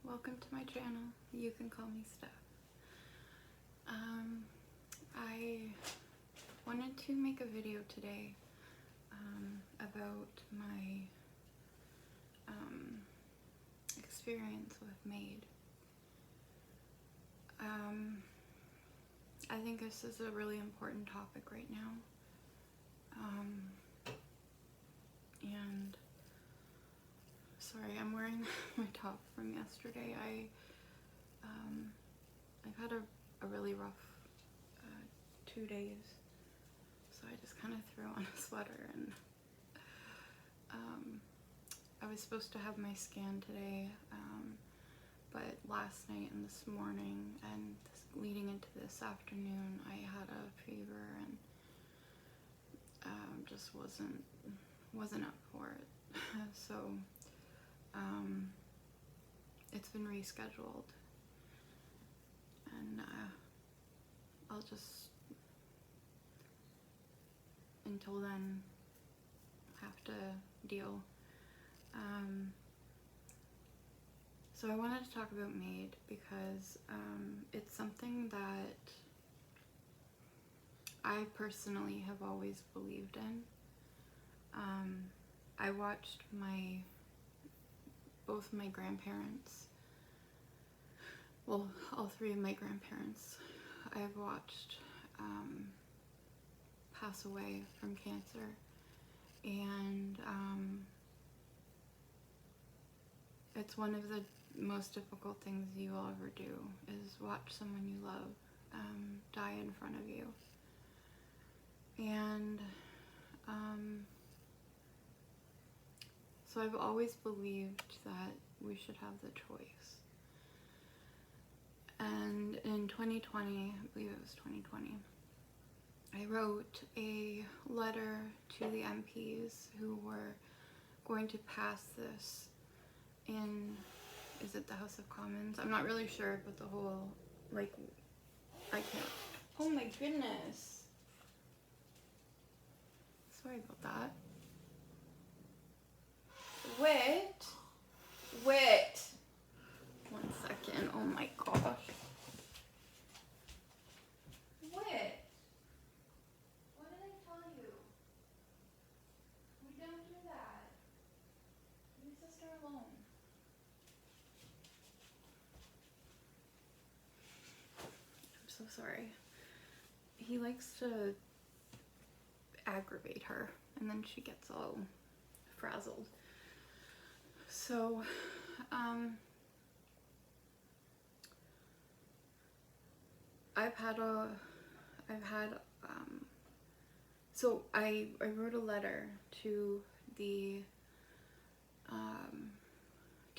welcome to my channel. You can call me Steph. I wanted to make a video today about my experience with MAiD. I think this is a really important topic right now. And sorry, I'm wearing my top from yesterday. I've had a really rough 2 days, so I just kind of threw on a sweater, and I was supposed to have my scan today, but last night and this morning and leading into this afternoon I had a fever and just wasn't up for it. So it's been rescheduled, and I'll just, until then, have to deal. So I wanted to talk about MAiD because it's something that I personally have always believed in. I watched both my grandparents, well, all three of my grandparents, I've watched pass away from cancer, and it's one of the most difficult things you will ever do, is watch someone you love die in front of you. And so I've always believed that we should have the choice. And in 2020, I believe it was 2020, I wrote a letter to the MPs who were going to pass this in, is it the House of Commons? I'm not really sure, but the whole, like, I can't, oh my goodness. Sorry about that. Wait. 1 second, oh my gosh. Wait. What did I tell you? We don't do that. Leave sister alone. I'm so sorry. He likes to aggravate her, and then she gets all frazzled. So, so I wrote a letter to the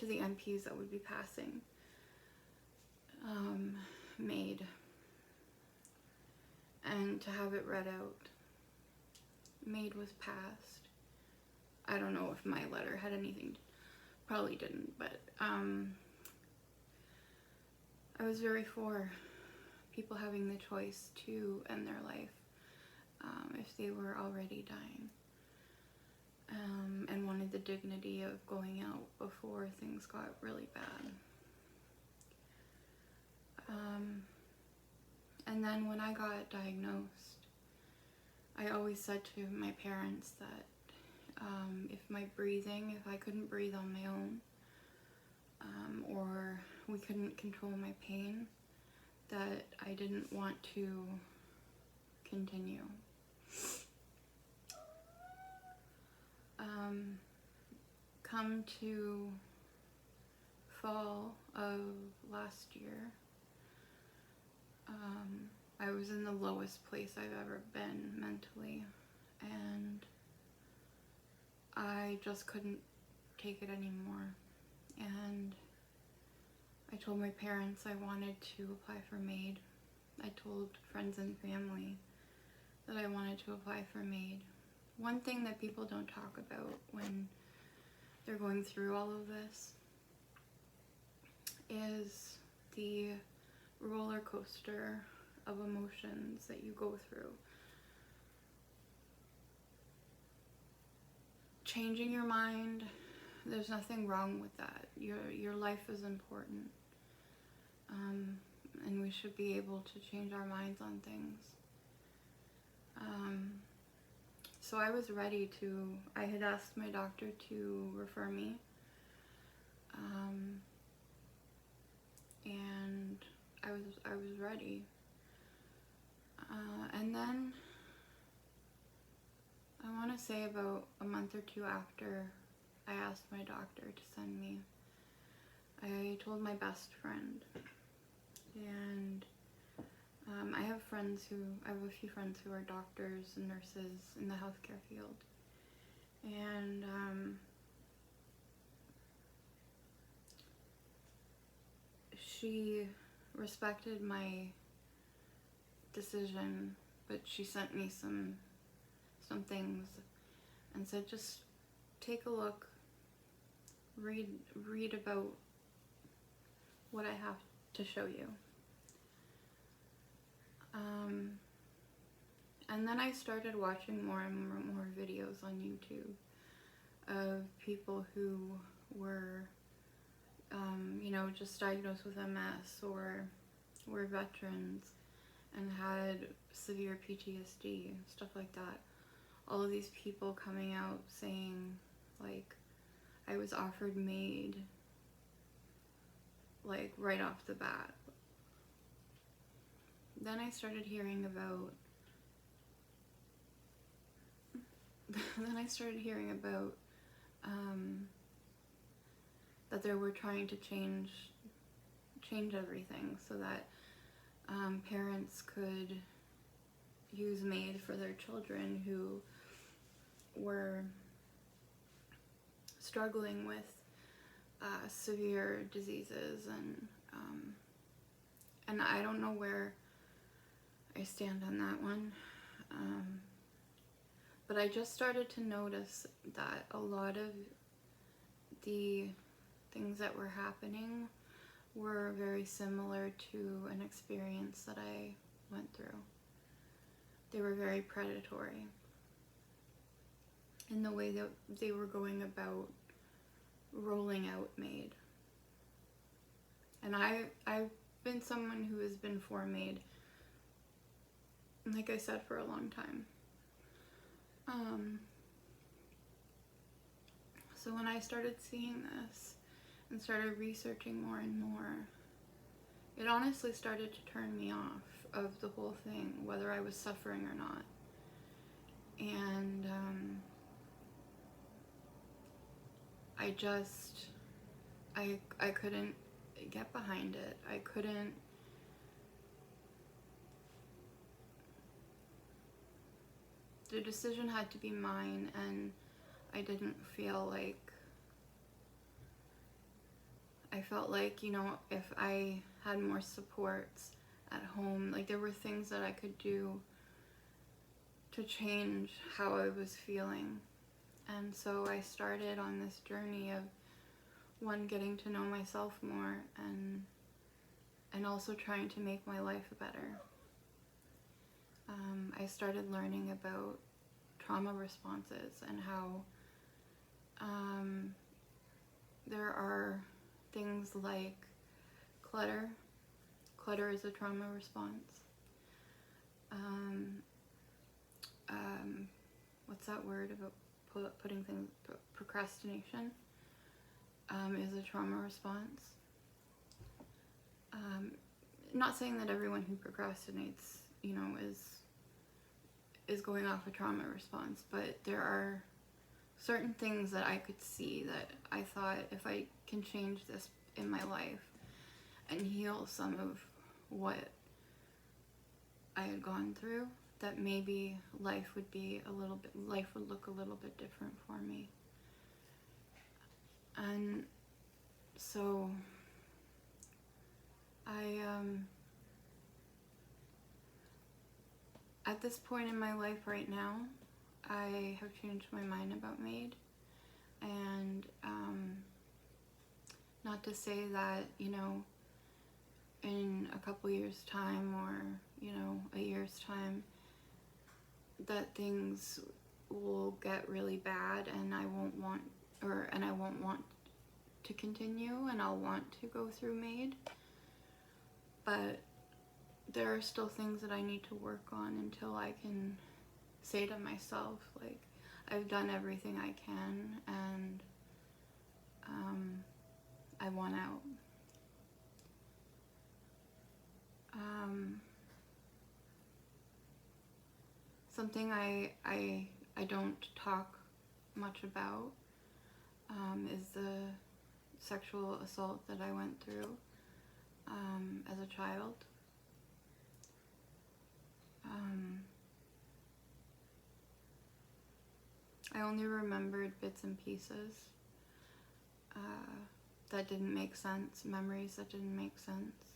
MPs that would be passing MAiD, and to have it read out. MAiD was passed. I don't know if my letter had anything, probably didn't, but I was very for people having the choice to end their life if they were already dying, and wanted the dignity of going out before things got really bad. And then when I got diagnosed, I always said to my parents that if I couldn't breathe on my own, or we couldn't control my pain, that I didn't want to continue. Come to fall of last year, I was in the lowest place I've ever been mentally, and I just couldn't take it anymore. And I told my parents I wanted to apply for MAiD. I told friends and family that I wanted to apply for MAiD. One thing that people don't talk about when they're going through all of this is the roller coaster of emotions that you go through. Changing your mind, there's nothing wrong with that. Your life is important. And we should be able to change our minds on things. So I was ready to, I had asked my doctor to refer me. And I was ready. And then I want to say about a month or two after I asked my doctor to send me, I told my best friend. And I have a few friends who are doctors and nurses in the healthcare field. And she respected my decision, but she sent me some things and said, just take a look, read about what I have to show you. And then I started watching more and more videos on YouTube of people who were, just diagnosed with MS or were veterans and had severe PTSD, stuff like that. All of these people coming out saying, like, I was offered MAiD, like, right off the bat. Then I started hearing about that they were trying to change everything so that parents could use MAiD for their children who were struggling with severe diseases, and I don't know where I stand on that one. But I just started to notice that a lot of the things that were happening were very similar to an experience that I went through. They were very predatory in the way that they were going about rolling out MAiD. And I've been someone who has been for MAiD, like I said, for a long time. So when I started seeing this and started researching more and more, it honestly started to turn me off of the whole thing, whether I was suffering or not. And I couldn't get behind it. I couldn't. The decision had to be mine, and I didn't feel like, I felt like, if I had more supports at home, like there were things that I could do to change how I was feeling. And so I started on this journey of, one, getting to know myself more, and also trying to make my life better. I started learning about trauma responses and how there are things like clutter. Clutter is a trauma response. What's that word about putting things? Procrastination is a trauma response. Not saying that everyone who procrastinates, is going off a trauma response, but there are certain things that I could see that I thought, if I can change this in my life and heal some of what I had gone through, that maybe life would look a little bit different for me. And so at this point in my life right now, I have changed my mind about MAiD. And not to say that, in a couple years' time or, a year's time, that things will get really bad and I won't want and I won't want to continue, and I'll want to go through MAiD, but there are still things that I need to work on until I can say to myself, like, I've done everything I can, and I want out. Something I don't talk much about is the sexual assault that I went through as a child. I only remembered bits and pieces that didn't make sense, memories that didn't make sense.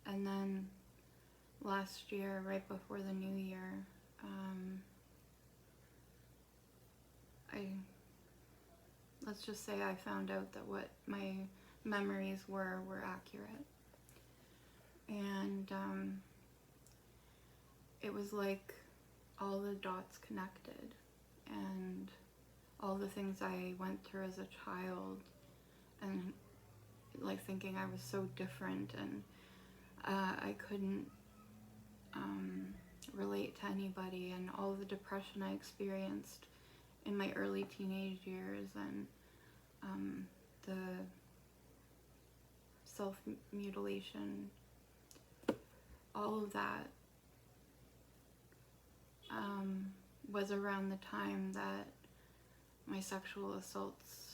And then last year, right before the new year, let's just say I found out that what my memories were accurate. And it was like all the dots connected, and all the things I went through as a child, and like thinking I was so different, and I couldn't relate to anybody, and all the depression I experienced in my early teenage years, and the self-mutilation, all of that was around the time that the sexual assaults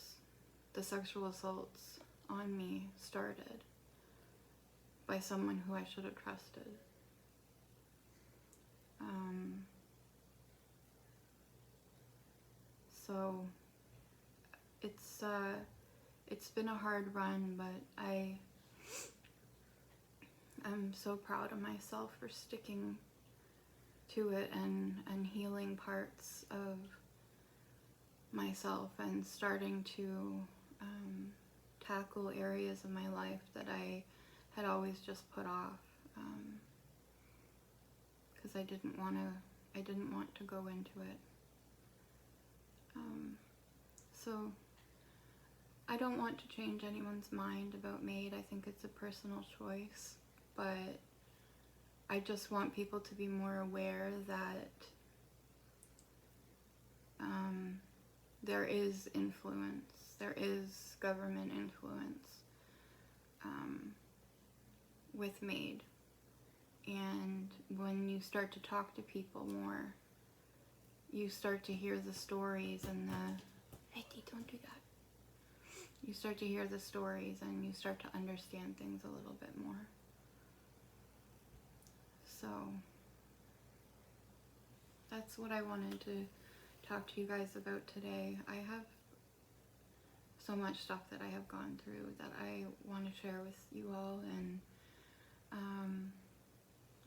on me started by someone who I should have trusted. So it's been a hard run, but I'm so proud of myself for sticking to it and healing parts of myself, and starting to tackle areas of my life that I had always just put off, because I didn't want to go into it. So I don't want to change anyone's mind about MAiD. I think it's a personal choice, but I just want people to be more aware that there is influence, there is government influence with MAiD. And when you start to talk to people more, you start to hear the stories and hey, don't do that. You start to hear the stories, and you start to understand things a little bit more. So that's what I wanted to talk to you guys about today. I have so much stuff that I have gone through that I want to share with you all, and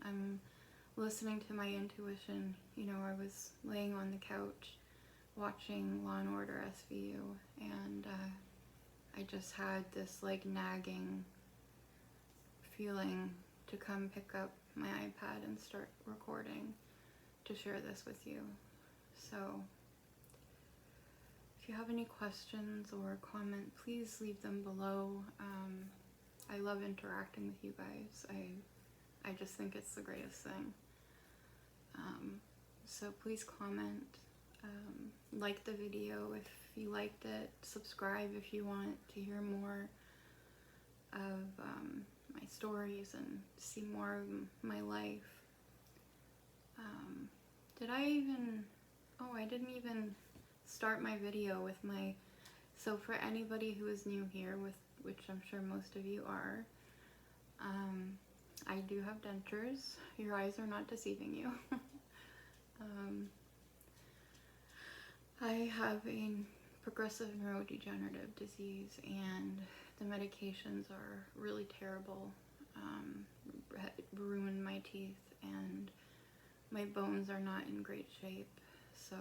I'm listening to my intuition. You know, I was laying on the couch watching Law and Order SVU, and I just had this like nagging feeling to come pick up my iPad and start recording to share this with you. So if you have any questions or comment, please leave them below. I love interacting with you guys. I just think it's the greatest thing. So please comment, like the video if you liked it, subscribe if you want to hear more of my stories and see more of my life. I didn't even start my video with so for anybody who is new here, which I'm sure most of you are, I do have dentures. Your eyes are not deceiving you. I have a progressive neurodegenerative disease, and the medications are really terrible. Ruined my teeth, and my bones are not in great shape. So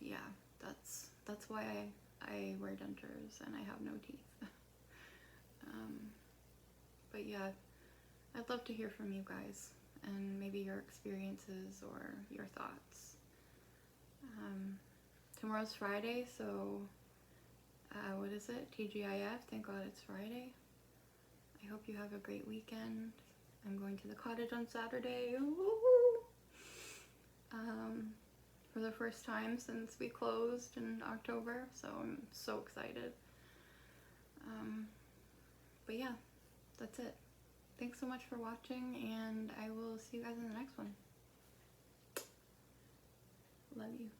yeah, that's why I wear dentures and I have no teeth. But yeah, I'd love to hear from you guys. and maybe your experiences or your thoughts. Tomorrow's Friday, so what is it? TGIF. Thank God it's Friday. I hope you have a great weekend. I'm going to the cottage on Saturday. For the first time since we closed in October, so I'm so excited. But yeah, that's it. Thanks so much for watching, and I will see you guys in the next one. Love you.